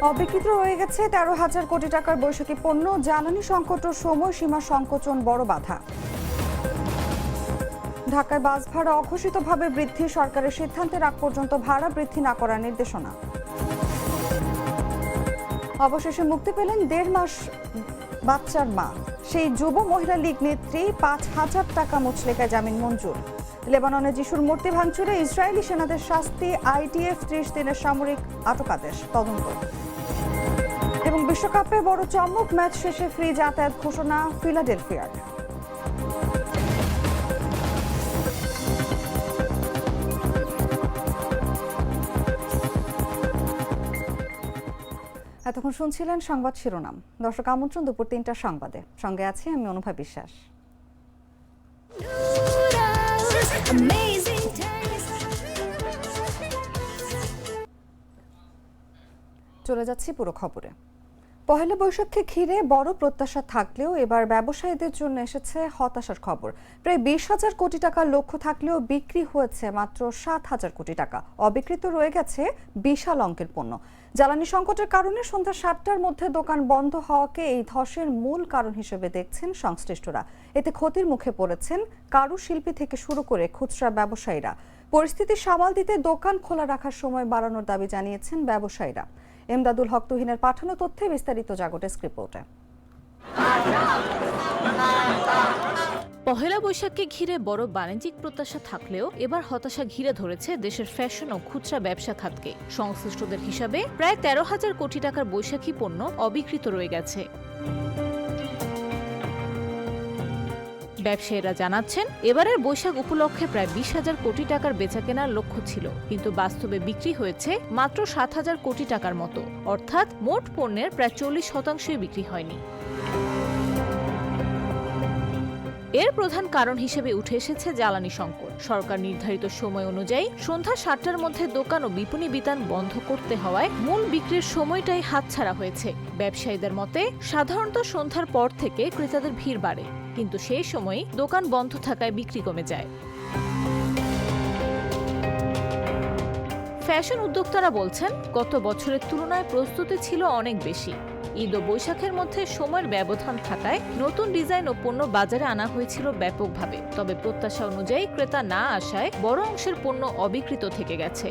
অবিকৃত রয়ে গেছে ১৩,০০০ কোটি টাকার বৈষয়িক পণ্য। জ্বালানি সংকট ও সময়সীমা সংকোচন বড় বাধা। ঢাকায় বাস ভাড়া অঘোষিতভাবে বৃদ্ধি, সরকারের সিদ্ধান্তের আগ পর্যন্ত ভাড়া বৃদ্ধি না করার নির্দেশনা। অবশেষে মুক্তি পেলেন ১.৫ মাস বাচ্চার মা। সেই যুব মহিলা লীগ নেত্রী ৫,০০০ টাকা মুচলেকায় জামিন মঞ্জুর। লেবাননে যিশুর মূর্তি ভাঙচুরে ইসরায়েলি সেনাদের শাস্তি, আইডিএফ ৩০ দিনের সামরিক আটকাদেশ তদন্ত। এবং বিশ্বকাপে বড় চমক, ম্যাচ শেষে ফ্রি যাতায়াত ঘোষণা ফিলাডেলফিয়ার। এতক্ষণ শুনছিলেন সংবাদ শিরোনাম। দর্শক, আমন্ত্রণ দুপুর ৩টার সংবাদে। সঙ্গে আছি আমি অনুভা বিশ্বাস। চলে যাচ্ছি পুরো খবরে। পহেলা বৈশাখকে ঘিরে বড় প্রত্যাশা থাকলেও এবার ব্যবসায়ীদের জন্য এসেছে হতাশার খবর। প্রায় ২০,০০০ কোটি টাকার লক্ষ্য থাকলেও বিক্রি হয়েছে মাত্র ৭,০০০ কোটি টাকা। অবিকৃত রয়ে গেছে বিশাল অঙ্কের পণ্য। জ্বালানি সংকটের কারণে সন্ধ্যা ৭টার মধ্যে দোকান বন্ধ হওয়াকে এই ধসের মূল কারণ হিসেবে দেখছেন সংশ্লিষ্টরা। এতে ক্ষতির মুখে পড়েছেন কারুশিল্পী থেকে শুরু করে খুচরা ব্যবসায়ীরা। পরিস্থিতি সামাল দিতে দোকান খোলা রাখার সময় বাড়ানোর দাবি জানিয়েছেন ব্যবসায়ীরা। এমদাদুল হক তুহিনের পাঠানো তথ্যে বিস্তারিত জাগো ডেস্ক রিপোর্টে। পহেলা বৈশাখকে ঘিরে বড় বাণিজ্যিক প্রত্যাশা থাকলেও এবার হতাশা ঘিরে ধরেছে দেশের ফ্যাশন ও খুচরা ব্যবসা খাতকে। সংশ্লিষ্টদের হিসাবে প্রায় ১৩,০০০ কোটি টাকার বৈশাখী পণ্য অবিকৃত রয়ে গেছে। ব্যবসায়ীরা জানাচ্ছেন, এবারের বৈশাখ উপলক্ষে প্রায় ২০,০০০ কোটি টাকার বেচাকেনার লক্ষ্য ছিল, কিন্তু বাস্তবে বিক্রি হয়েছে মাত্র ৭,০০০ কোটি টাকার মতো, অর্থাৎ মোট পণ্যের প্রায় ৪০% বিক্রি হয়নি। এর প্রধান কারণ হিসেবে উঠে এসেছে জ্বালানি সংকট। সরকার নির্ধারিত সময় অনুযায়ী সন্ধ্যা ৭টার মধ্যে দোকান ও বিপণী বিতান বন্ধ করতে হওয়ায় মূল বিক্রির সময়টাই হাতছাড়া হয়েছে। ব্যবসায়ীদের মতে, সাধারণত সন্ধ্যার পর থেকে ক্রেতাদের ভিড় বাড়ে, কিন্তু সেই সময়ই দোকান বন্ধ থাকায় বিক্রি কমে যায়। ফ্যাশন উদ্যোক্তারা বলছেন, গত বছরের তুলনায় প্রস্তুতি ছিল অনেক বেশি। ঈদ ও বৈশাখের মধ্যে সময়ের ব্যবধান থাকায় নতুন ডিজাইন ও পণ্য বাজারে আনা হয়েছিল ব্যাপকভাবে। তবে প্রত্যাশা অনুযায়ী ক্রেতা না আসায় বড় অংশের পণ্য অবিকৃত থেকে গেছে।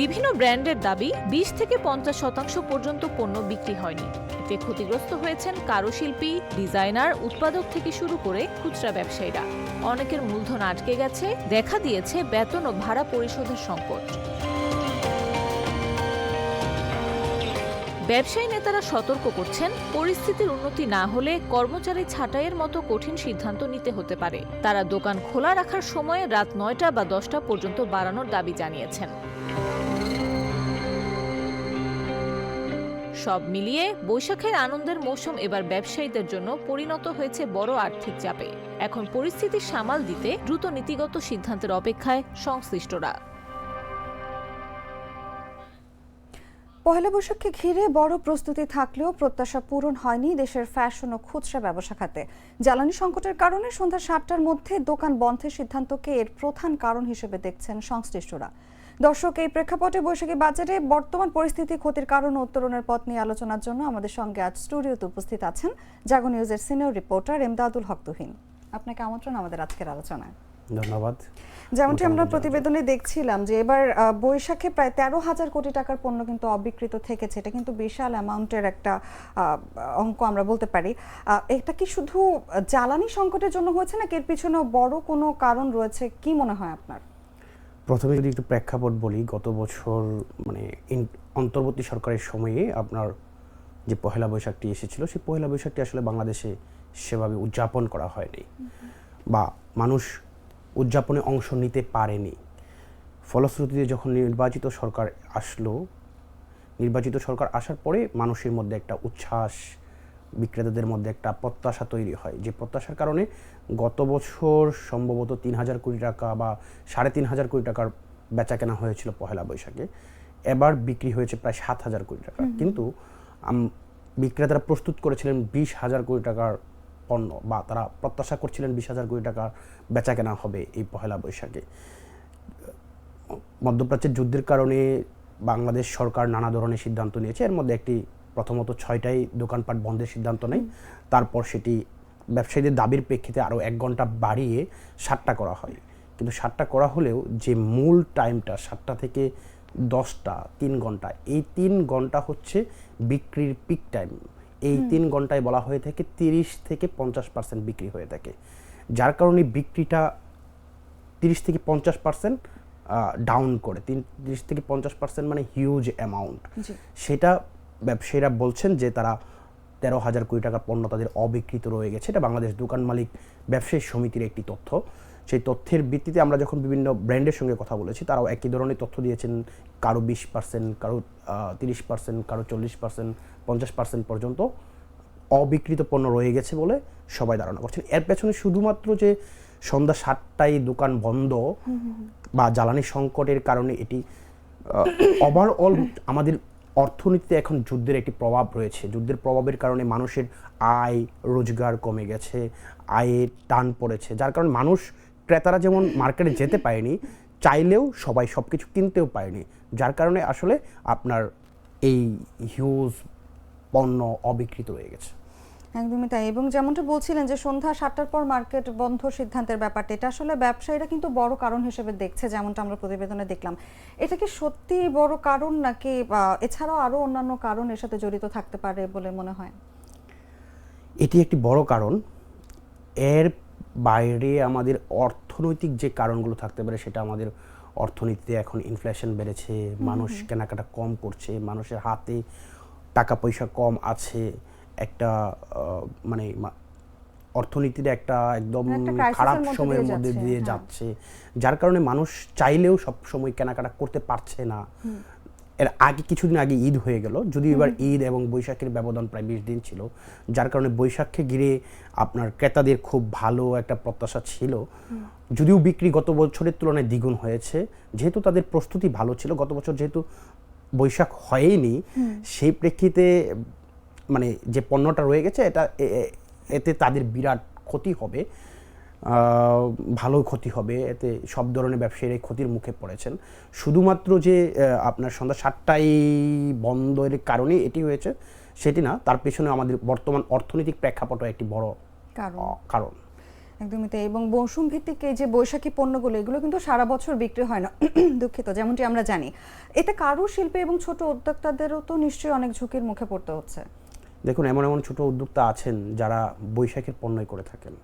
বিভিন্ন ব্র্যান্ডের দাবি ২০ থেকে ৫০% পর্যন্ত পণ্য বিক্রি হয়নি। এতে ক্ষতিগ্রস্ত হয়েছেন কারুশিল্পী, ডিজাইনার, উৎপাদক থেকে শুরু করে খুচরা ব্যবসায়ীরা। অনেকের মূলধন আটকে গেছে, দেখা দিয়েছে বেতন ও ভাড়া পরিশোধের সংকট। ব্যবসায়ী নেতারা সতর্ক করছেন, পরিস্থিতির উন্নতি না হলে কর্মচারী ছাঁটাইয়ের মতো কঠিন সিদ্ধান্ত নিতে হতে পারে। তারা দোকান খোলা রাখার সময় রাত ৯টা বা ১০টা পর্যন্ত বাড়ানোর দাবি জানিয়েছেন। সব মিলিয়ে বৈশাখের আনন্দের মৌসুম এবার ব্যবসায়ীদের জন্য পরিণত হয়েছে বড় আর্থিক চাপে। এখন পরিস্থিতি সামাল দিতে দ্রুত নীতিগত সিদ্ধান্তের অপেক্ষায় সংশ্লিষ্টরা। পহেলা বৈশাখকে ঘিরে বড় প্রস্তুতি থাকলেও প্রত্যাশা পূরণ হয়নি দেশের ফ্যাশন ও খুচরা ব্যবসা খাতে। জ্বালানি সংকটের কারণে সন্ধ্যা ৭টার মধ্যে দোকান বন্ধের সিদ্ধান্তকে এর প্রধান কারণ হিসেবে দেখছেন সংশ্লিষ্টরা। দর্শক, এই প্রেক্ষাপটে বৈশাখী বাজারে বর্তমান পরিস্থিতি, ক্ষতির কারণ ও উত্তরণের পথ নিয়ে আলোচনার জন্য আমাদের সঙ্গে আজ স্টুডিওতে উপস্থিত আছেন জাগো নিউজের সিনিয়র রিপোর্টার এমদাদুল হক তুহিন। আপনাকে আমন্ত্রণ আমাদের আজকের আলোচনায়। ধন্যবাদ। যেমনটি আমরা প্রতিবেদনে দেখছিলাম যে এবার বৈশাখে প্রায় ১৩,০০০ কোটি টাকার পণ্য কিন্তু অবিকৃত থেকেছে। এটা কিন্তু বিশাল অ্যামাউন্টের একটা অঙ্ক আমরা বলতে পারি। এটা কি শুধু জ্বালানি সংকটের জন্য হয়েছে, নাকি এর পিছনে বড় কোনো কারণ রয়েছে? কি মনে হয় আপনার? প্রথমে যদি একটু প্রেক্ষাপট বলি, গত বছর অন্তর্বর্তী সরকারের সময়ে আপনার যে পহেলা বৈশাখটি এসেছিল, সেই পহেলা বৈশাখটি আসলে বাংলাদেশে সেভাবে উদযাপন করা হয়নি বা মানুষ উদযাপনে অংশ নিতে পারেনি। ফলশ্রুতিতে যখন নির্বাচিত সরকার আসার পরে মানুষের মধ্যে একটা উচ্ছ্বাস, বিক্রেতাদের মধ্যে একটা প্রত্যাশা তৈরি হয়, যে প্রত্যাশার কারণে গত বছর সম্ভবত ৩,০০০ কোটি টাকা বা ৩,৫০০ কোটি টাকার বেচা কেনা হয়েছিল পহেলা বৈশাখে। এবার বিক্রি হয়েছে প্রায় ৭,০০০ কোটি টাকা। কিন্তু বিক্রেতারা প্রস্তুত করেছিলেন ২০,০০০ কোটি টাকার পণ্য, বা তারা প্রত্যাশা করছিলেন ২০,০০০ কোটি টাকার বেচা কেনা হবে এই পহেলা বৈশাখে। মধ্যপ্রাচ্যের যুদ্ধের কারণে বাংলাদেশ সরকার নানা ধরনের সিদ্ধান্ত নিয়েছে। এর মধ্যে একটি প্রথমত 6টাই দোকানপাট বন্ধের সিদ্ধান্ত নেয়, তারপর সেটি ব্যবসায়ীদের দাবির প্রেক্ষিতে আরও 1 ঘন্টা বাড়িয়ে 7টা করা হয়। কিন্তু 7টা করা হলেও যে মূল টাইমটা 7টা থেকে 10টা 3 ঘন্টা, এই 3 ঘন্টা হচ্ছে বিক্রির পিক টাইম। এই 3 ঘন্টায় বলা হয়ে থাকে 30 থেকে 50% বিক্রি হয়ে থাকে, যার কারণে বিক্রিটা 30 থেকে 50% ডাউন করে। 30 থেকে 50% মানে হিউজ অ্যামাউন্ট। সেটা ব্যবসায়ীরা বলছেন যে তারা 13,000 কোটি টাকার পণ্য তাদের অবিকৃত রয়ে গেছে। এটা বাংলাদেশ দোকান মালিক ব্যবসায়ী সমিতির একটি তথ্য। সেই তথ্যের ভিত্তিতে আমরা যখন বিভিন্ন ব্র্যান্ডের সঙ্গে কথা বলেছি, তারাও একই ধরনের তথ্য দিয়েছেন। কারো 20%, কারো 30%, কারো 40%, 50% পর্যন্ত অবিকৃত পণ্য রয়ে গেছে বলে সবাই ধারণা করছেন। এর পেছনে শুধুমাত্র যে সন্ধ্যা 7টায় দোকান বন্ধ বা জ্বালানি সংকটের কারণে এটি ওভারঅল আমাদের অর্থনীতিতে এখন যুদ্ধের একটি প্রভাব রয়েছে। যুদ্ধের প্রভাবের কারণে মানুষের আয় রোজগার কমে গেছে, আয়ে টান পড়েছে, যার কারণে মানুষ, ক্রেতারা যেমন মার্কেটে যেতে পারেনি, চাইলেও সবাই সব কিছু কিনতেও পারেনি, যার কারণে আসলে আপনার এই হিউজ পণ্য অবিকৃত রয়ে গেছে। একদমই তাই। এবং যেমনটা বলছিলেন যে সন্ধ্যা 7টার পর মার্কেট বন্ধ সিদ্ধান্তের ব্যাপারটা, এটা আসলে ব্যবসায়ীরা কিন্তু বড় কারণ হিসেবে দেখছে, যেমনটা আমরা প্রতিবেদনে দেখলাম। এটা কি সত্যি বড় কারণ, নাকি এছাড়াও আরো অন্যান্য কারণ এর সাথে জড়িত থাকতে পারে বলে মনে হয়? এটি একটি বড় কারণ। এর বাইরে আমাদের অর্থনৈতিক যে কারণগুলো থাকতে পারে, সেটা আমাদের অর্থনীতিতে এখন ইনফ্লেশন বেড়েছে, মানুষ কেনাকাটা কম করছে, মানুষের হাতে টাকা পয়সা কম আছে, একটা মানে অর্থনীতির একটা একদম খারাপ সময়ের মধ্যে দিয়ে যাচ্ছে, যার কারণে মানুষ চাইলেও সব সময় কেনাকাটা করতে পারছে না। এর আগে কিছুদিন আগে ঈদ হয়ে গেল, যদিও এবার ঈদ এবং বৈশাখের ব্যবধান প্রায় 20 দিন ছিল, যার কারণে বৈশাখকে ঘিরে আপনার ক্রেতাদের খুব ভালো একটা প্রত্যাশা ছিল। যদিও বিক্রি গত বছরের তুলনায় দ্বিগুণ হয়েছে, যেহেতু তাদের প্রস্তুতি ভালো ছিল। গত বছর যেহেতু বৈশাখ হয়নি, সেই প্রেক্ষিতে মানে যে পণ্যটা রয়ে গেছে, এতে তাদের বিরাট ক্ষতি হবে, ভালো ক্ষতি হবে। এতে সব ধরনের ব্যবসায়ীরা ক্ষতির মুখে পড়েছেন। শুধুমাত্র যে আপনার সন্ধ্যা 7টায় বন্ধের কারণে এটি হয়েছে সেটি না, তার পেছনে আমাদের বর্তমান অর্থনৈতিক প্রেক্ষাপটও একটি বড় কারণ। একদমই তাই। এবং মৌসুম ভিত্তিক এই যে বৈশাখী পণ্যগুলো, এগুলো কিন্তু সারা বছর বিক্রি হয় না, দুঃখিত, যেমনটি আমরা জানি। এতে কারুশিল্পী এবং ছোট উদ্যোক্তাদেরও তো নিশ্চয়ই অনেক ঝুঁকির মুখে পড়তে হচ্ছে। দেখুন, এমন এমন ছোট উদ্যোক্তা আছেন যারা বৈশাখের পণ্যই করে থাকেন,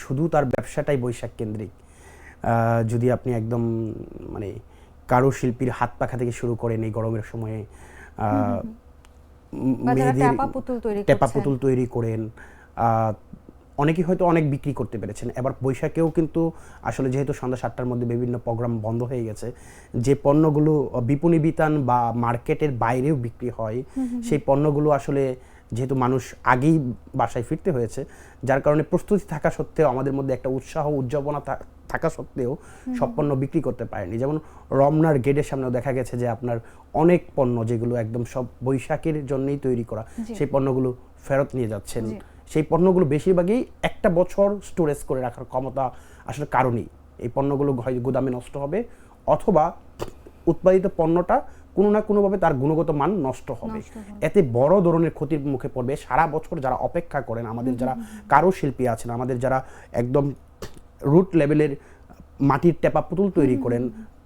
শুধু তার ব্যবসাটাই বৈশাখ কেন্দ্রিক। যদি আপনি একদম মানে কারুশিল্পীর হাত পাখা থেকে শুরু করেন, এই গরমের সময়ে মেয়েদের টেপা পুতুল তৈরি করেন, অনেকেই হয়তো অনেক বিক্রি করতে পেরেছেন। এবার বৈশাখেও কিন্তু আসলে যেহেতু সন্ধ্যা 7টার মধ্যে বিভিন্ন প্রোগ্রাম বন্ধ হয়ে গেছে, যে পণ্যগুলো বিপণী বিতান বা মার্কেটের বাইরেও বিক্রি হয়, সেই পণ্যগুলো আসলে যেহেতু মানুষ আগেই বাসায় ফিরতে হয়েছে, যার কারণে প্রস্তুতি থাকা সত্ত্বেও, আমাদের মধ্যে একটা উৎসাহ উদ্যাপনা থাকা সত্ত্বেও সব পণ্য বিক্রি করতে পারেনি। যেমন রমনার গেটের সামনেও দেখা গেছে যে আপনার অনেক পণ্য যেগুলো একদম সব বৈশাখের জন্যই তৈরি করা, সেই পণ্যগুলো ফেরত নিয়ে যাচ্ছেন। সেই পণ্যগুলো বেশিরভাগই একটা বছর স্টোরেজ করে রাখার ক্ষমতা আসলে কারণেই। এই পণ্যগুলো হয় গুদামে নষ্ট হবে, অথবা উৎপাদিত পণ্যটা কোনো না কোনোভাবে তার গুণগত মান নষ্ট হবে। এতে বড় ধরনের ক্ষতির মুখে পড়বে সারা বছর যারা অপেক্ষা করেন, আমাদের যারা কারুশিল্পী আছেন, আমাদের যারা একদম রুট লেভেলের মাটির টেপা পুতুল তৈরি করেন,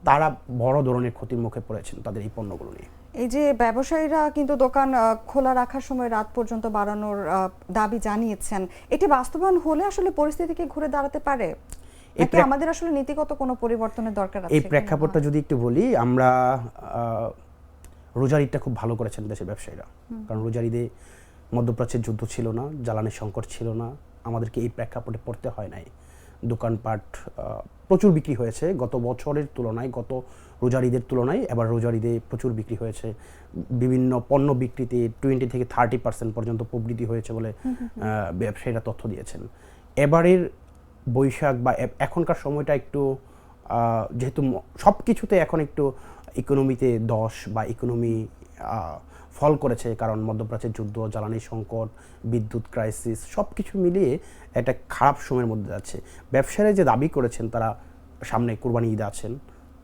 তারা বড় ধরনের ক্ষতির মুখে পড়েছেন তাদের এই পণ্যগুলো নিয়ে। এই যে ব্যবসায়ীরা কিন্তু দোকান খোলা রাখার সময় রাত পর্যন্ত বাড়ানোর দাবি জানিয়েছেন, এটি বাস্তবায়ন হলে আসলে পরিস্থিতিকে ঘুরে দাঁড়াতে পারে, নাকি আমাদের আসলে নীতিগত কোনো পরিবর্তনের দরকার আছে? এই প্রেক্ষাপটটা যদি একটু বলি, আমরা রোজার ঈদটা খুব ভালো করেছেন দেশের ব্যবসায়ীরা, কারণ রোজার ঈদে মধ্যপ্রাচ্যের যুদ্ধ ছিল না, জ্বালানি সংকট ছিল না, আমাদেরকে এই প্রেক্ষাপটে পড়তে হয় নাই। দোকানপাট প্রচুর বিক্রি হয়েছে গত বছরের তুলনায়, গত রোজার ঈদের তুলনায় এবার রোজার ঈদে প্রচুর বিক্রি হয়েছে। বিভিন্ন পণ্য বিক্রিতে 20 থেকে 30% পর্যন্ত প্রবৃদ্ধি হয়েছে বলে ব্যবসায়ীরা তথ্য দিয়েছেন। এবারের বৈশাখ বা এখনকার সময়টা একটু, যেহেতু সব কিছুতে এখন একটু ইকোনমিতে 10 বা ইকোনমি ফল করেছে, কারণ মধ্যপ্রাচ্যের যুদ্ধ, জ্বালানি সংকট, বিদ্যুৎ ক্রাইসিস, সব কিছু মিলিয়ে একটা খারাপ সময়ের মধ্যে যাচ্ছে। ব্যবসায়ীরা যে দাবি করেছেন, তারা সামনে কুরবানি ঈদ আছেন,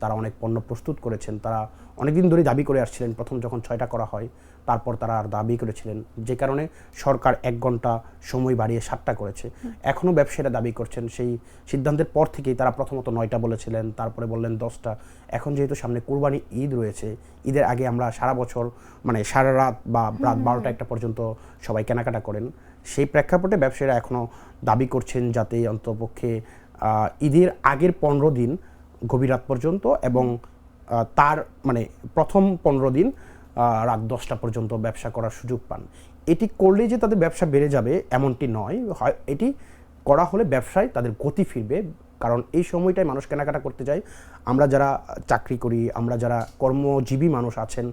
তারা অনেক পণ্য প্রস্তুত করেছেন, তারা অনেকদিন ধরেই দাবি করে আসছিলেন। প্রথম যখন 6টা করা হয় তারপর তারা আর দাবি করেছিলেন, যে কারণে সরকার 1 ঘন্টা সময় বাড়িয়ে 7টা করেছে। এখনও ব্যবসায়ীরা দাবি করছেন সেই সিদ্ধান্তের পর থেকেই তারা প্রথমত 9টা বলেছিলেন, তারপরে বললেন 10টা। এখন যেহেতু সামনে কুরবানি ঈদ রয়েছে, ঈদের আগে আমরা সারা বছর মানে সারা রাত বা রাত 12টা 1টা পর্যন্ত সবাই কেনাকাটা করেন। সেই প্রেক্ষাপটে ব্যবসায়ীরা এখনও দাবি করছেন যাতে অন্তপক্ষে ঈদের আগের 15 দিন গভীর রাত পর্যন্ত এবং তার মানে প্রথম 15 দিন রাত 10টা পর্যন্ত ব্যবসা করার সুযোগ পান। এটি করলে যে তাদের ব্যবসা বেড়ে যাবে এমনটি নয়, এটি করা হলে ব্যবসায় তাদের গতি ফিরবে। কারণ এই সময়টায় মানুষ কেনাকাটা করতে যায়। আমরা যারা চাকরি করি, আমরা যারা কর্মজীবী মানুষ আছেন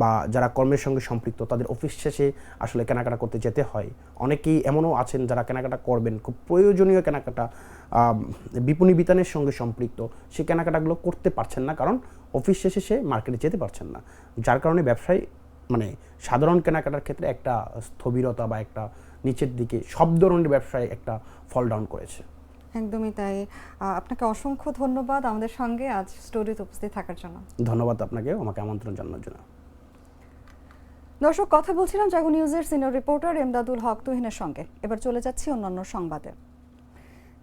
বা যারা কর্মের সঙ্গে সম্পৃক্ত, তাদের অফিস শেষে আসলে কেনাকাটা করতে যেতে হয়। অনেকেই এমনও আছেন যারা কেনাকাটা করবেন, খুব প্রয়োজনীয় কেনাকাটা, বিপণী বিতানের সঙ্গে সম্পৃক্ত, সেই কেনাকাটাগুলো করতে পারছেন না, কারণ অফিস শেষে সে মার্কেটে যেতে পারছেন না। যার কারণে ব্যবসায় মানে সাধারণ কেনাকাটার ক্ষেত্রে একটা স্থবিরতা বা একটা নিচের দিকে সব ধরনের ব্যবসায় একটা ফল ডাউন করেছে। একদমই তাই। আপনাকে অসংখ্য ধন্যবাদ আমাদের সঙ্গে আজ স্টোরিতে উপস্থিত থাকার জন্য। ধন্যবাদ আপনাকে আমাকে আমন্ত্রণ জানানোর জন্য। দর্শক, কথা বলছিলাম জাগো নিউজের সিনিয়র রিপোর্টার এমদাদুল হক তুহিনের সঙ্গে। এবার চলে যাচ্ছি অন্যান্য সংবাদে।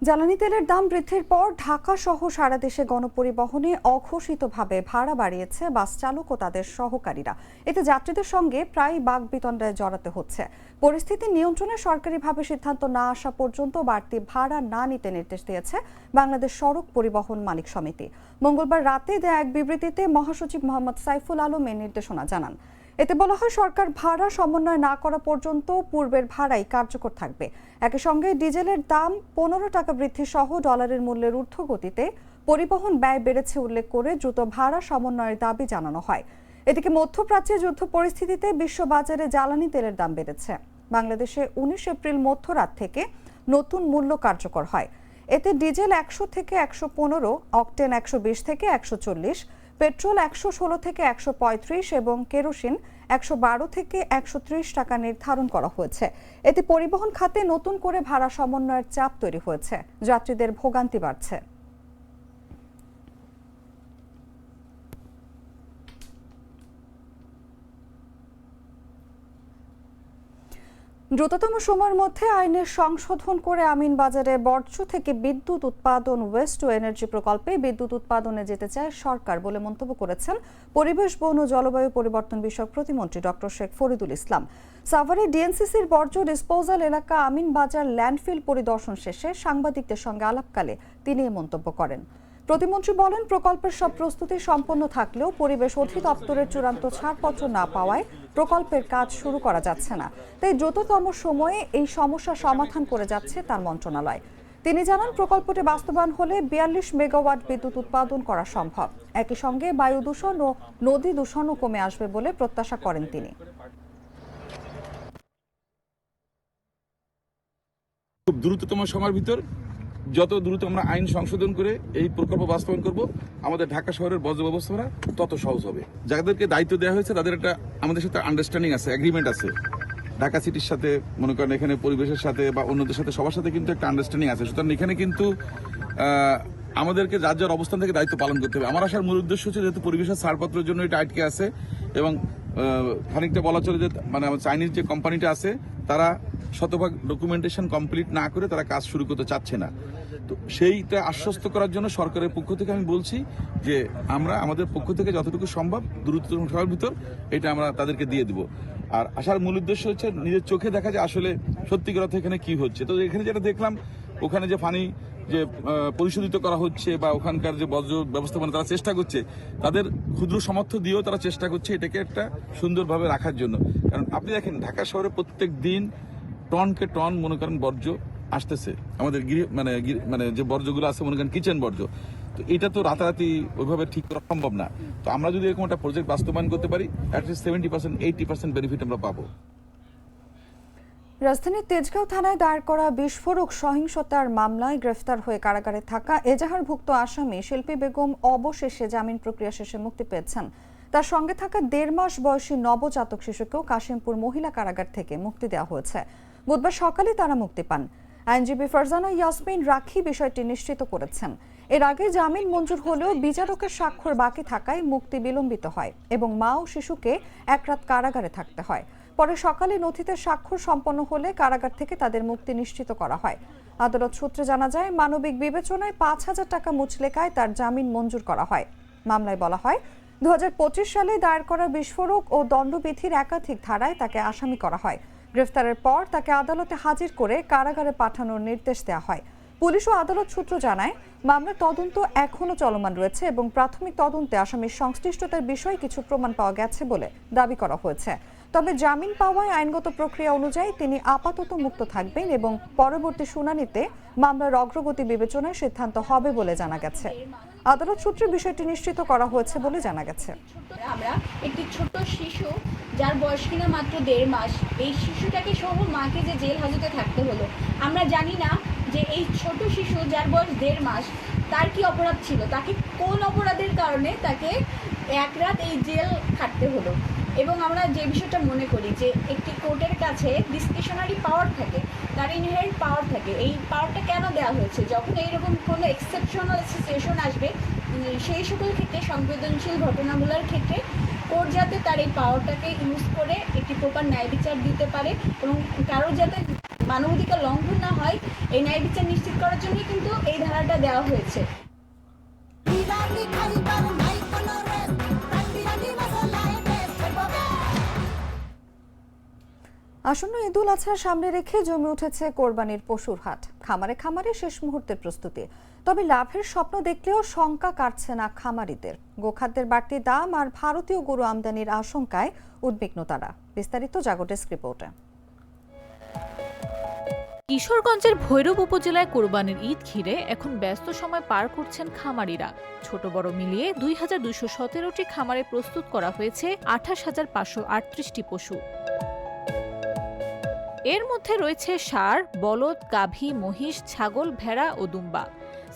জ্বালানি তেলের দাম বৃদ্ধির পর ঢাকা সহ সারা দেশে গণপরিবহনে অঘোষিতভাবে ভাড়া বাড়িয়েছে বাস চালক ও তাদের সহকারীরা। এতে যাত্রীদের সঙ্গে প্রায় বাকবিতণ্ডায় জড়াতে হচ্ছে। পরিস্থিতি নিয়ন্ত্রণে সরকারিভাবে সিদ্ধান্ত না আসা পর্যন্ত বাড়তি ভাড়া না নিতে নির্দেশ দিয়েছে বাংলাদেশ সড়ক পরিবহন মালিক সমিতি। মঙ্গলবার রাতে দেয়া এক বিবৃতিতে মহাসচিব মোহাম্মদ সাইফুল আলম এই নির্দেশনা জানান। এতে বলা হয়, সরকার ভাড়া সমন্বয় না করা পর্যন্ত পূর্বের ভাড়াই কার্যকর থাকবে। একই সঙ্গে ডিজেলের দাম 15 টাকা বৃদ্ধি সহ ডলারের মূল্যের ঊর্ধ্বগতিতে পরিবহন ব্যয় বেড়েছে উল্লেখ করে দ্রুত ভাড়া সমন্বয়ের দাবি জানানো হয়। এদিকে মধ্যপ্রাচ্যে যুদ্ধ পরিস্থিতিতে বিশ্ববাজারে জ্বালানি তেলের দাম বেড়েছে। বাংলাদেশে 19 এপ্রিল মধ্যরাত থেকে নতুন মূল্য কার্যকর হয়। এতে ডিজেল 100 থেকে 115, অকটেন 120 থেকে 140, পেট্রোল 116 থেকে 135 এবং কেরোসিন 112 থেকে 130 টাকা নির্ধারণ করা হয়েছে। এতে পরিবহন খাতে নতুন করে ভাড়া সমন্বয়ের চাপ তৈরি হয়েছে, যাত্রীদের ভোগান্তি বাড়ছে। দ্রুততম সময়ের মধ্যে আইনের সংশোধন করে আমিনবাজারে বর্জ্য থেকে বিদ্যুৎ উৎপাদন ওয়েস্ট টু এনার্জি প্রকল্পে বিদ্যুৎ উৎপাদনে যেতে চায় সরকার বলে মন্তব্য করেছেন পরিবেশ, বন ও জলবায়ু পরিবর্তন বিষয়ক প্রতিমন্ত্রী ডক্টর শেখ ফরিদুল ইসলাম। সাভারে ডিএনসিসির বর্জ্য ডিসপোজাল এলাকা আমিনবাজার ল্যান্ডফিল পরিদর্শন শেষে সাংবাদিকদের সঙ্গে আলাপকালে তিনি এই মন্তব্য করেন। প্রতিমন্ত্রী বলেন, প্রকল্পের সব প্রস্তুতি সম্পন্ন থাকলেও পরিবেশ অধিদপ্তরের চূড়ান্ত ছাড়পত্র না পাওয়ায় প্রকল্পের কাজ শুরু করা যাচ্ছে না। তাই দ্রুততম সময়ে এই সমস্যা সমাধান করে যাচ্ছে তার মন্ত্রণালয়। তিনি জানান, প্রকল্পটি বাস্তবায়ন হলে 42 মেগাওয়াট বিদ্যুৎ উৎপাদন করা সম্ভব। একই সঙ্গে বায়ু দূষণ ও নদী দূষণও কমে আসবে বলে প্রত্যাশা করেন তিনি। খুব দ্রুততম সময়ের ভিতর যত দ্রুত আমরা আইন সংশোধন করে এই প্রকল্প বাস্তবায়ন করব, আমাদের ঢাকা শহরের বর্জ্য ব্যবস্থাপনা তত সহজ হবে। যাদেরকে দায়িত্ব দেওয়া হয়েছে তাদের একটা আমাদের সাথে আন্ডারস্ট্যান্ডিং আছে, এগ্রিমেন্ট আছে। ঢাকা সিটির সাথে, মনে করেন এখানে পরিবেশের সাথে বা অন্যদের সাথে সবার সাথে কিন্তু একটা আন্ডারস্ট্যান্ডিং আছে। সুতরাং এখানে কিন্তু আমাদেরকে যার যার অবস্থান থেকে দায়িত্ব পালন করতে হবে। আমার আসার মূল উদ্দেশ্য হচ্ছে যেহেতু পরিবেশের ছাড়পত্রের জন্য এটা আটকে আছে এবং খানিকটা বলা চলে যে মানে চাইনিজ যে কোম্পানিটা আছে তারা শতভাগ ডকুমেন্টেশন কমপ্লিট না করে তারা কাজ শুরু করতে চাচ্ছে না। তো সেইটা আশ্বস্ত করার জন্য সরকারের পক্ষ থেকে আমি বলছি যে আমরা আমাদের পক্ষ থেকে যতটুকু সম্ভব দ্রুততম সময়ের ভিতর এটা আমরা তাদেরকে দিয়ে দিব। আর আসার মূল উদ্দেশ্য হচ্ছে নিজের চোখে দেখা যে আসলে সত্যিকার অর্থে এখানে কি হচ্ছে। তো এখানে যেটা দেখলাম, ওখানে যে পানি যে পরিশোধিত করা হচ্ছে বা ওখানকার যে বর্জ্য ব্যবস্থাপনা তারা চেষ্টা করছে, তাদের ক্ষুদ্র সামর্থ্য দিয়েও তারা চেষ্টা করছে এটাকে একটা সুন্দরভাবে রাখার জন্য। কারণ আপনি দেখেন ঢাকা শহরে প্রত্যেক দিন টনকে টন মনে করেন বর্জ্য আসতেছে, আমাদের মানে যে বর্জ্যগুলো আছে মনে করেন কিচেন বর্জ্য। তো এটা তো রাতারাতি ওইভাবে ঠিক করা সম্ভব না। তো আমরা যদি এরকম একটা প্রজেক্ট বাস্তবায়ন করতে পারি, অ্যাটলিস্ট 70% 80% বেনিফিট আমরা পাবো। রাজধানীর তেজগাঁও থানায় দায়ের করা বিস্ফোরক সহিংসতার মামলায় গ্রেফতার হয়ে কারাগারে থাকা এজাহারভুক্ত আসামি শিল্পী বেগম অবশেষে জামিন প্রক্রিয়া শেষে মুক্তি পেয়েছেন। তার সঙ্গে থাকা 1.5 মাস বয়সী নবজাতক শিশুকেও কাশিমপুর মহিলা কারাগার থেকে মুক্তি দেওয়া হয়েছে। বুধবার সকালে তারা মুক্তি পান। আইনজীবী ফারজানা ইয়াসমিন রাখি বিষয়টি নিশ্চিত করেছেন। এর আগে জামিন মঞ্জুর হলেও বিচারকের স্বাক্ষর বাকি থাকায় মুক্তি বিলম্বিত হয় এবং মা ও শিশুকে এক রাত কারাগারে থাকতে হয়। পরে সকালে নথিতে স্বাক্ষর সম্পন্ন হলে কারাগার থেকে তাদের মুক্তি নিশ্চিত করা হয়। আদালত সূত্রে জানা যায়, মানবিক বিবেচনায় ৫,০০০ টাকা মুচলেকায় তার জামিন মঞ্জুর করা হয়। মামলায় বলা হয়, ২০২৫ সালে দায়ের করা বিস্ফোরক ও দণ্ডবিধির একাধিক ধারায় তাকে আসামি করা হয়। গ্রেফতারের পর তাকে আদালতে হাজির করে কারাগারে পাঠানোর নির্দেশ দেওয়া হয়। পুলিশ ও আদালত সূত্র জানায়, মামলার তদন্ত এখনো চলমান রয়েছে এবং প্রাথমিক তদন্তে আসামির সংশ্লিষ্টতার বিষয়ে কিছু প্রমাণ পাওয়া গেছে বলে দাবি করা হয়েছে। তবে জামিন পাওয়ায় আইনগত প্রক্রিয়া অনুযায়ী তিনি আপাতত মুক্ত থাকবেন এবং পরবর্তী শুনানিতে মামলার অগ্রগতি বিবেচনায় সিদ্ধান্ত হবে বলে জানা গেছে। আদালত সূত্রে বিষয়টি নিশ্চিত করা হয়েছে বলে জানা গেছে। আমরা একটি ছোট শিশু যার বয়স কিনা মাত্র 1.5 মাস, এই শিশুটাকে সহ মাকে যে জেল হাজতে থাকতে হলো, আমরা জানি না যে এই ছোট শিশু যার বয়স 1.5 মাস তার কি অপরাধ ছিল, তাকে কোন অপরাধের কারণে তাকে এক রাত এই জেল খাটতে হলো। এবং আমরা যে বিষয়টা মনে করি যে একটি কোর্টের কাছে ডিসক্রিশনারি পাওয়ার থাকে, তার ইনহেরেন্ট পাওয়ার থাকে। এই পাওয়ারটা কেন দেওয়া হয়েছে? যখন এইরকম কোনো এক্সেপশনাল সিচুয়েশন আসবে, সেই সকল ক্ষেত্রে সংবেদনশীল ঘটনাগুলোর ক্ষেত্রে কোর্ট যাতে তার এই পাওয়ারটাকে ইউজ করে একটি প্রপার ন্যায় বিচার দিতে পারে এবং কারোর যাতে মানবাধিকার লঙ্ঘন না হয়, এই ন্যায় বিচার নিশ্চিত করার জন্য কিন্তু এই ধারাটা দেওয়া হয়েছে। আসন্ন ঈদুল আজহার সামনে রেখে জমে উঠেছে কোরবানির পশুর হাট। খামারে খামারে শেষ মুহূর্তের প্রস্তুতি। তবে লাভের স্বপ্ন দেখলেও শঙ্কা কাটছে না খামারিদের। গোখাদ্যের বাড়তি দাম আর ভারতীয় গরু আমদানির আশঙ্কায় উদ্বিগ্ন তারা। বিস্তারিত জাগো ডেস্ক রিপোর্টে। কিশোরগঞ্জের ভৈরব উপজেলায় কোরবানির ঈদ ঘিরে এখন ব্যস্ত সময় পার করছেন খামারিরা। ছোট বড় মিলিয়ে ২,২১৭টি খামারে প্রস্তুত করা হয়েছে ২৮,৫৩৮টি পশু। এর মধ্যে রয়েছে ষাঁড়, বলদ, গাভী, মহিষ, ছাগল, ভেড়া ও দুম্বা।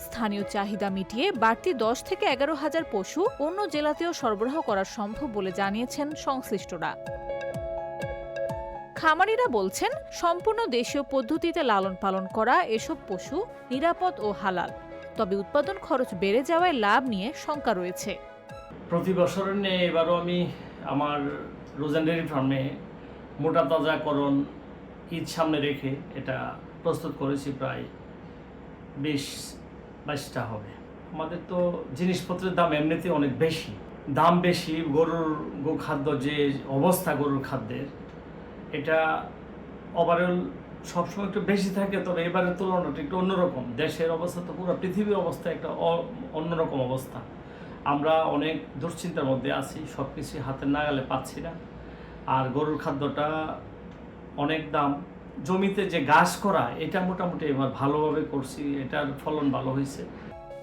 স্থানীয় চাহিদা মিটিয়ে বাড়তি ১০ থেকে ১১,০০০ পশু অন্য জেলাতেও সরবরাহ করা সম্ভব বলে জানিয়েছেন সংশ্লিষ্টরা। খামারিরা বলছেন, সম্পূর্ণ দেশীয় পদ্ধতিতে লালন পালন করা এসব পশু নিরাপদ ও হালাল। তবে উৎপাদন খরচ বেড়ে যাওয়ায় লাভ নিয়ে শঙ্কা রয়েছে। প্রতি বছরের নিয়ে এবারও আমি আমার রোজেন ডেয়ারি ফার্মে মোটা তাজাকরণ ঈদ সামনে রেখে এটা প্রস্তুত করেছি, প্রায় ২০-২২টা হবে। আমাদের তো জিনিসপত্রের দাম এমনিতে অনেক বেশি, দাম বেশি। গোখাদ্য যে অবস্থা গরুর খাদ্যের, এটা ওভারঅল সবসময় একটু বেশি থাকে, তবে এবারের তুলনাটা একটু অন্যরকম। দেশের অবস্থা তো পুরো পৃথিবীর অবস্থা একটা অন্যরকম অবস্থা। আমরা অনেক দুশ্চিন্তার মধ্যে আছি, সব কিছু হাতের নাগালে পাচ্ছি না। আর গরুর খাদ্যটা অনেক দাম। জমিতে যে ঘাস করা, এটা মোটামুটি এবার ভালোভাবে করছি, এটার ফলন ভালো হয়েছে।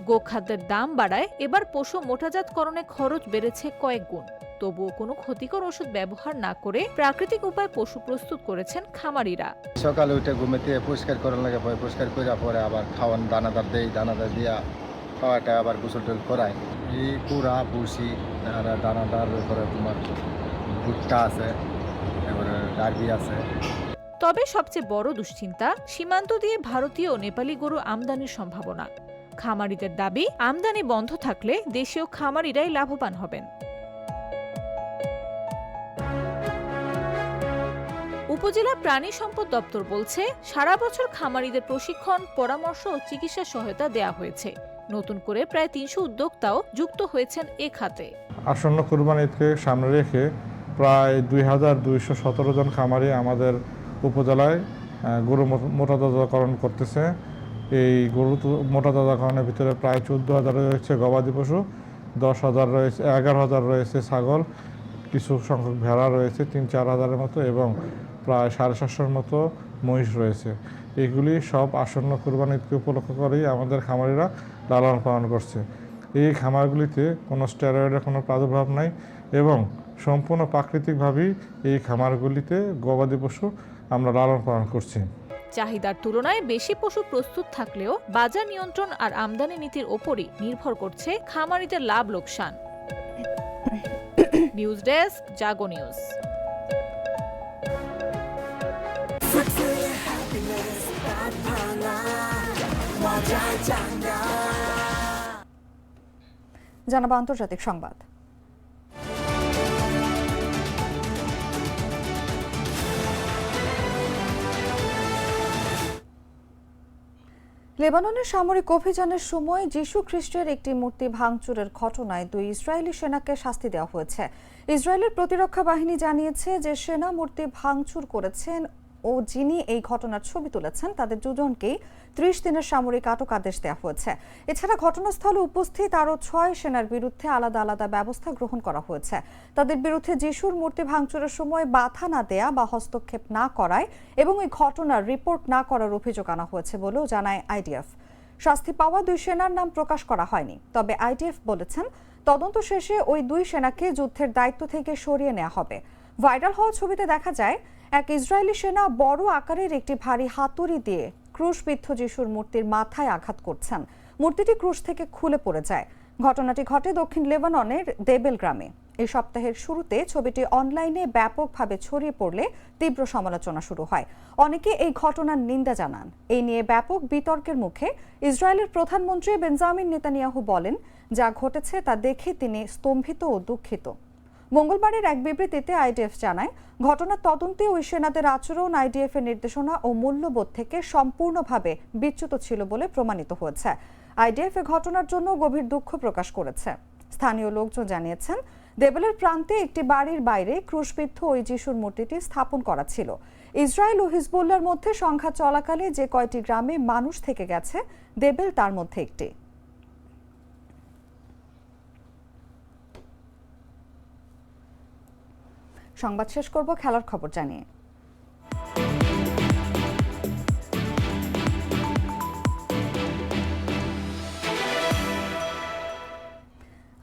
গোখাদ্যের দাম বাড়ায় এবার পশু মোটাজাতকরণে খরচ বেড়েছে কয়েক গুণ। তবুও কোনো ক্ষতিকর ওষুধ ব্যবহার না করে প্রাকৃতিক উপায়ে পশু প্রস্তুত করেছেন খামারিরা। সকালে উঠে ঘুমেতে পরিষ্কার করার লাগে, পরিষ্কার করে পরে আবার খাওয়ান দানাদার দেই, দানাদার দিয়া খাওয়াটা আবার গোসল টোল করায়। এই কুড়া ভুসি আর দানাদার, করে তোমার ভুট্টা আছে, এবারে ডার্বি আছে। তবে সবচেয়ে বড় দুশ্চিন্তা সীমান্ত দিয়ে ভারতীয় ও নেপালি গরু আমদানির সম্ভাবনা। খামারিদের দাবি, আমদানি বন্ধ থাকলে দেশীয় খামারিরাই লাভবান হবেন। উপজেলা প্রাণী সম্পদ দপ্তর বলছে, সারা বছর খামারিদের প্রশিক্ষণ, পরামর্শ ও চিকিৎসা সহায়তা দেয়া হয়েছে। নতুন করে প্রায় ৩০০ উদ্যোক্তাও যুক্ত হয়েছেন এ খাতে। আসন্ন কুরবানি ঈদকে সামনে রেখে প্রায় ২,২১৭ জন খামারি আমাদের উপজেলায় গরু মোটাতাজাকরণ করতেছে। এই গরু মোটাতাজাকরণের ভিতরে প্রায় ১৪,০০০ রয়েছে গবাদি পশু, ১০,০০০ রয়েছে, ১১,০০০ রয়েছে ছাগল, কিছু সংখ্যক ভেড়া রয়েছে ৩-৪ হাজারের মতো এবং প্রায় ৭৫০র মতো মহিষ রয়েছে। এগুলি সব আসন্ন কুরবানি ঈদকে উপলক্ষ করেই আমাদের খামারিরা লালন পালন করছে। এই খামারগুলিতে কোনো স্টেরয়েডের কোনো প্রাদুর্ভাব নাই এবং সম্পূর্ণ প্রাকৃতিকভাবেই এই খামারগুলিতে গবাদি পশু আমরা লালন পালন করছি। চাহিদার তুলনায় বেশি পশু প্রস্তুত থাকলেও বাজার নিয়ন্ত্রণ আর আমদানি নীতির ওপরই নির্ভর করছে খামারিদের লাভ লোকসান। নিউজ ডেস্ক, জাগো নিউজ। জানাবো আন্তর্জাতিক সংবাদ। লেবাননের সামরিক অভিযানের সময় যিশু খ্রিস্টের একটি মূর্তি ভাঙচুরের ঘটনায় 2 ইসরায়েলি সেনাকে শাস্তি দেওয়া হয়েছে। ইসরায়েলের প্রতিরক্ষা বাহিনী জানিয়েছে যে সেনা মূর্তি ভাঙচুর করেছেন ও যিনি এই ঘটনার ছবি তুলেছেন তাদের দুজনকেই 30 দিনের সামরিক আটক আদেশ দেওয়া হয়েছে। এছাড়া ঘটনাস্থলে উপস্থিত আরও 6 সেনার বিরুদ্ধে আলাদা আলাদা ব্যবস্থা গ্রহণ করা হয়েছে। তাদের বিরুদ্ধে যিশুর মূর্তি ভাঙচুরের সময় বাধা না দেয়া বা হস্তক্ষেপ না করায় এবং এই ঘটনার রিপোর্ট না করার অভিযোগ আনা হয়েছে বলেও জানায় আইডিএফ। শাস্তি পাওয়া 2 সেনার নাম প্রকাশ করা হয়নি, তবে আইডিএফ বলেছেন তদন্ত শেষে ওই 2 সেনাকে যুদ্ধের দায়িত্ব থেকে সরিয়ে নেওয়া হবে। ভাইরাল হওয়া ছবিতে দেখা যায় এক ইসরায়েলি সেনা বড় আকারের একটি ভারী হাতুড়ি দিয়ে ক্রুশবিদ্ধ যিশুর মূর্তির মাথায় আঘাত করছেন। মূর্তিটি ক্রুশ থেকে খুলে পড়ে যায়। ঘটনাটি ঘটে দক্ষিণ লেবাননের দেবেল গ্রামে। এই সপ্তাহের শুরুতে ছবিটি অনলাইনে ব্যাপকভাবে ছড়িয়ে পড়লে তীব্র সমালোচনা শুরু হয়। অনেকে এই ঘটনার নিন্দা জানান। এই নিয়ে ব্যাপক বিতর্কের মুখে ইসরায়েলের প্রধানমন্ত্রী বেঞ্জামিন নেতানিয়াহু বলেন, যা ঘটেছে তা দেখে তিনি স্তম্ভিত ও দুঃখিত। মঙ্গলবারের এক বিবৃতিতে আইডিএফ জানায়, ঘটনার তদন্তে ওই সেনাদের আচরণ আইডিএফ এর নির্দেশনা ও মূল্যবোধ থেকে সম্পূর্ণভাবে বিচ্যুত ছিল বলে প্রমাণিত হয়েছে। আইডিএফ এ ঘটনার জন্য গভীর দুঃখ প্রকাশ করেছে। স্থানীয় লোকজন জানিয়েছেন, দেবেলের প্রান্তে একটি বাড়ির বাইরে ক্রুশবিদ্ধ ওই যিশুর মূর্তিটি স্থাপন করা ছিল। ইসরায়েল ও হিজবুল্লাহর মধ্যে সংঘাত চলাকালে যে কয়টি গ্রামে মানুষ থেকে গেছে, দেবেল তার মধ্যে একটি। সংবাদ শেষ করব খেলার খবর জানিয়ে।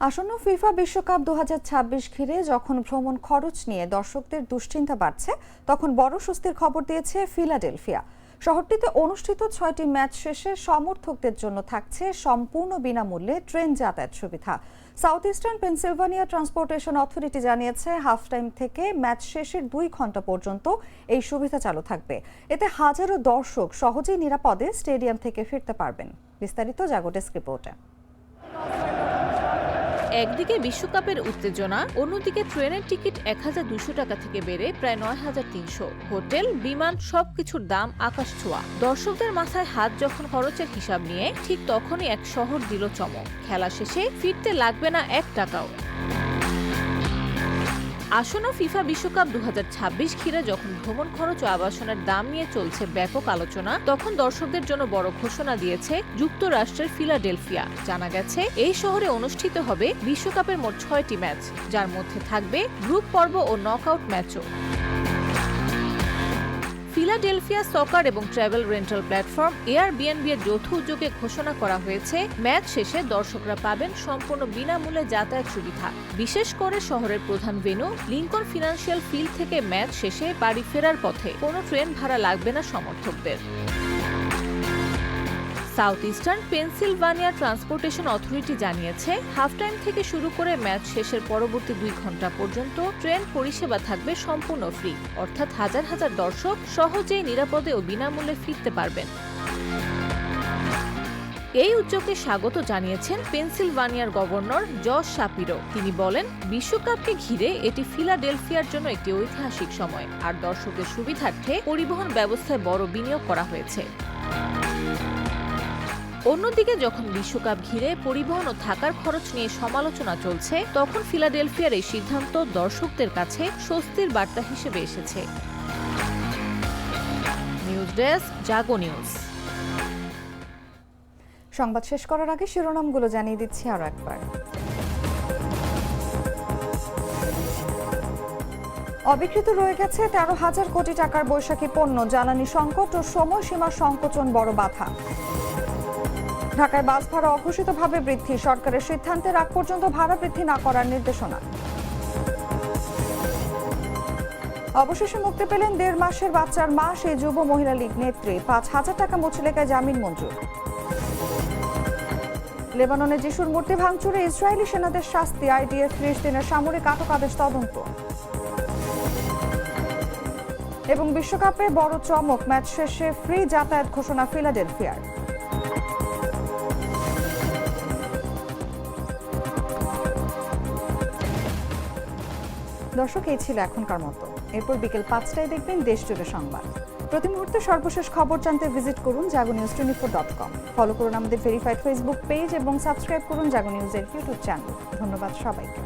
আসন্ন ফিফা বিশ্বকাপ 2026 ঘিরে যখন ভ্রমণ খরচ নিয়ে দর্শকদের দুশ্চিন্তা বাড়ছে, তখন বড় স্বস্তির খবর দিয়েছে ফিলাডেলফিয়া। শহরটিতে অনুষ্ঠিত 6টি ম্যাচ শেষে সমর্থকদের জন্য থাকছে সম্পূর্ণ বিনামূল্যে ট্রেন যাতায়াত সুবিধা। South eastern Pennsylvania transportation authority জানিয়েছে, হাফ টাইম থেকে ম্যাচ শেষের 2 ঘন্টা পর্যন্ত এই সুবিধা চালু থাকবে। এতে হাজারো দর্শক সহজেই নিরাপদে স্টেডিয়াম থেকে ফিরতে পারবেন। বিস্তারিত জাগো ডেস্ক রিপোর্টে। একদিকে বিশ্বকাপের উত্তেজনা, অন্যদিকে ট্রেনের টিকিট 1200 টাকা থেকে বেড়ে প্রায় 9300। হোটেল, বিমান সবকিছুর দাম আকাশ ছোঁয়া। দর্শকদের মাথায় হাত যখন খরচের হিসাব নিয়ে, ঠিক তখনই এক শহর দিল চমক। খেলা শেষে ফিরতে লাগবে না 1 টাকাও। আসন্ন ফিফা বিশ্বকাপ 2026 ঘিরে যখন ভ্রমণ খরচ ও আবাসনের দাম নিয়ে চলছে ব্যাপক আলোচনা, তখন দর্শকদের জন্য বড় ঘোষণা দিয়েছে যুক্তরাষ্ট্রের ফিলাডেলফিয়া। জানা গেছে, এই শহরে অনুষ্ঠিত হবে বিশ্বকাপের মোট 6টি ম্যাচ, যার মধ্যে থাকবে গ্রুপ পর্ব ও নকআউট ম্যাচও। ফিলাডেলফিয়া সকার এবং ট্রাভেল রেন্টাল প্ল্যাটফর্ম এয়ারবিএনবি এর যৌথ উদ্যোগে ঘোষণা করা হয়েছে, ম্যাচ শেষে দর্শকরা পাবেন সম্পূর্ণ বিনামূল্যে যাতায়াত সুবিধা। বিশেষ করে শহরের প্রধান ভেন্যু লিংকন ফিনান্সিয়াল ফিল্ড থেকে ম্যাচ শেষে বাড়ি ফেরার পথে কোনো ট্রেন ভাড়া লাগবে না সমর্থকদের। South eastern Pennsylvania transportation authority জানিয়েছে, হাফ টাইম থেকে শুরু করে ম্যাচ শেষের পরবর্তী 2 ঘন্টা পর্যন্ত ট্রেন পরিষেবা থাকবে সম্পূর্ণ ফ্রি, অর্থাৎ হাজার হাজার দর্শক সহজেই নিরাপদে ও বিনামূল্যে ফিরতে পারবেন। এই উদ্যোগে স্বাগত জানিয়েছেন পেনসিলভানিয়ার গভর্নর জশ শাপিরো। তিনি বলেন, বিশ্বকাপকে ঘিরে এটি ফিলাডেলফিয়ার জন্য একটি ঐতিহাসিক সময়, আর দর্শকদের সুবিধার্থে পরিবহন ব্যবস্থায় বড় বিনিয়োগ করা হয়েছে। অন্যদিকে যখন বিশ্বকাপ ঘিরে পরিবহন ও থাকার খরচ নিয়ে সমালোচনা চলছে, তখন ফিলাডেলফিয়ার এই সিদ্ধান্ত দর্শকদের কাছে স্বস্তির বার্তা হিসেবে এসেছে। নিউজ ডেস্ক, জাগো নিউজ। সংবাদ শেষ করার আগে শিরোনামগুলো জানিয়ে দিচ্ছি আরো একবার। অবিকৃত রয়ে গেছে 13,000 কোটি টাকার বৈশাখী পণ্য। জ্বালানি সংকট ও সময়সীমা সংকোচন বড় বাধা। ঢাকায় বাস ভাড়া অঘোষিতভাবে বৃদ্ধি, সরকারের সিদ্ধান্তের আগ পর্যন্ত ভাড়া বৃদ্ধি না করার নির্দেশনা। অবশেষে মুক্তি পেলেন 1.5 মাসের বাচ্চার মা, সেই যুব মহিলা লীগ নেত্রী। 5,000 টাকা মুচলেকায় জামিন মঞ্জুর। লেবাননে যিশুর মূর্তি ভাঙচুরে ইসরায়েলি সেনাদের শাস্তি, আইডিএফ 30 দিনের সামরিক আটক আদেশ তদন্ত। এবং বিশ্বকাপে বড় চমক, ম্যাচ শেষে ফ্রি যাতায়াত ঘোষণা ফিলাডেলফিয়ার। দর্শক, এই ছিল এখনকার মতো। এরপর বিকেল 5টায় দেখবেন দেশ জুড়ে সংবাদ। প্রতি মুহূর্তে সর্বশেষ খবর জানতে ভিজিট করুন jagonews24.com। ফলো করুন আমাদের ভেরিফাইড ফেসবুক পেজ এবং সাবস্ক্রাইব করুন জাগো নিউজের ইউটিউব চ্যানেল। ধন্যবাদ সবাইকে।